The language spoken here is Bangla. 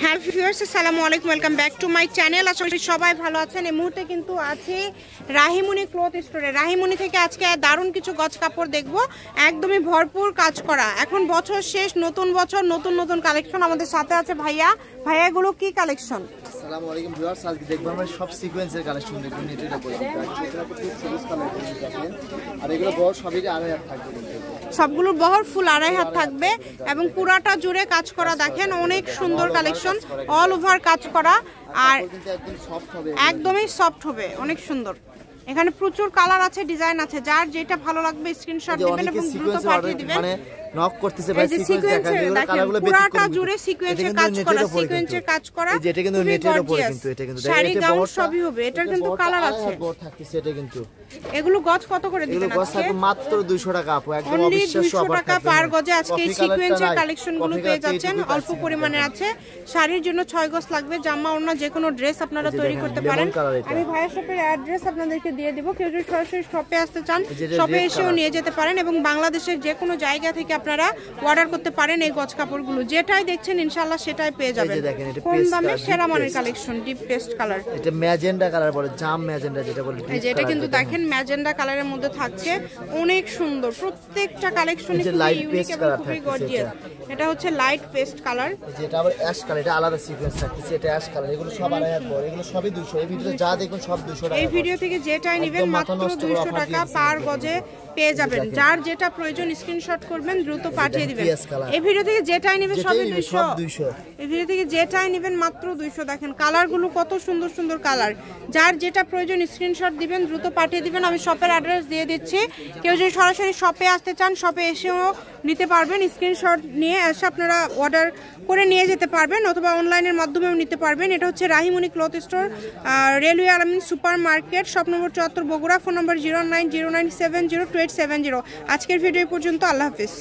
হ্যাঁ ভিউয়ার্স, আসসালামু আলাইকুম, welcome back to my channel. আশা করি সবাই ভালো আছেন। এই মুহূর্তে কিন্তু আছে রাহিমণি ক্লথ স্টোরে। রাহিমণি থেকে আজকে দারুণ কিছু গজ কাপড় দেখব, একদমই ভরপুর কাজ করা। এখন বছর শেষ, নতুন বছর, নতুন নতুন কালেকশন। আমাদের সাথে আছে ভাইয়া। ভাইয়াগুলো কি কালেকশন? আসসালামু আলাইকুম ভিউয়ার্স, আজকে দেখব আমরা সব সিকোয়েন্সের কালেকশন দেখব। নেটের উপরে এটা খুব সবুজ কালার দেখেন, আর এগুলো বড় সবই 2.5 হাত থাকবে। সবগুলোর বহর ফুল 2.5 হাত থাকবে এবং পুরাটা জুড়ে কাজ করা। দেখেন অনেক সুন্দর কালেকশন, অল ওভার কাজ করা, আর একদম সফট হবে, একদমই সফট হবে, অনেক সুন্দর। এখানে প্রচুর কালার আছে, ডিজাইন আছে, যার যেটা ভালো লাগবে স্ক্রিনশট দিবেন এবং দ্রুত পাঠিয়ে দিবেন। মানে নক করতেছে ভাই, সিকোয়েন্স দেখা যায়, কালারগুলো পুরাটা জুড়ে সিকোয়েন্সের কাজ করা, সিকোয়েন্সের কাজ করা। এটা কিন্তু নেটের উপরে, কিন্তু এটা কিন্তু শাড়ি গাউন সবই হবে। এটার কিন্তু কালার আছে, বড় থাকতেছে। এটা কিন্তু এগুলো গজ কত করে দিবেন? এগুলো গজ থাকবে মাত্র 200 টাকা আপু, একদম অনলি অবিশ্বাস্য 200 অফার টাকা পার গজে আজকে এই সিকোয়েন্সের কালেকশনগুলো পেয়ে যাচ্ছেন। অল্প পরিমাণে আছে, শাড়ির জন্য 6 গজ লাগবে, জামা ওড়না যে কোনো ড্রেস আপনারা তৈরি করতে পারেন। আমি ভাইয়া শপের অ্যাড্রেস আপনাদেরকে দিয়ে দিব। কেউ যদি সরাসরি শপে আসতে চান, শপে এসেও নিয়ে যেতে পারেন এবং বাংলাদেশের যে কোনো জায়গা থেকে আপনারা অর্ডার করতে পারেন। এই গজ কাপড়গুলো যেটাই দেখছেন ইনশাআল্লাহ সেটাই পেয়ে যাবেন। কম দামে সেরা মানের কালেকশন, ডিপ পেস্ট কালার। এটা ম্যাজেন্ডা কালার বলে, জাম ম্যাজেন্ডা যেটা বলে। এই যে এটা কিন্তু দেখেন ম্যাজেন্ডা কালারের মধ্যে থাকছে, অনেক সুন্দর। প্রত্যেকটা কালেকশনই খুবই ইউনিক এবং খুবই গর্জিয়াস। এটা হচ্ছে লাইট পেস্ট কালার, যেটা আবার অ্যাশ কালার, এটা আলাদা সিকোয়েন্স থাকছে। এটা অ্যাশ কালার, এগুলো সব 2.5 হাত বড়, এগুলো সবই 200। এই ভিডিওতে যা দেখুন সব 200 টাকা। এই ভিডিও থেকে যেটাই নেবেন মাত্র 200 টাকা পার গজে পেয়ে যাবেন। যার যেটা প্রয়োজন স্ক্রিনশট করবেন, দ্রুত পাঠিয়ে দিবেন। এই ভিডিও থেকে যেটাই নেবেন সবই 200। এই ভিডিও থেকে যেটাই নেবেন মাত্র 200। দেখেন কালারগুলো কত সুন্দর সুন্দর কালার। যার যেটা প্রয়োজন স্ক্রিনশট দিবেন, দ্রুত পাঠিয়ে দিবেন। আমি শপের অ্যাড্রেস দিয়ে দিচ্ছি। কেউ যদি সরাসরি শপে আসতে চান, শপে এসেও নিতে পারবেন। স্ক্রিনশট নিয়ে এসে আপনারা অর্ডার করে নিয়ে যেতে পারবেন, অথবা অনলাইনের মাধ্যমেও নিতে পারবেন। এটা হচ্ছে রাহিমণি ক্লথ স্টোর, রেলওয়ে আলামিন super market, shop number 74, Bogura. Phone নম্বর 0909702870। আজকের ভিডিও পর্যন্ত, আল্লাহ হাফিজ।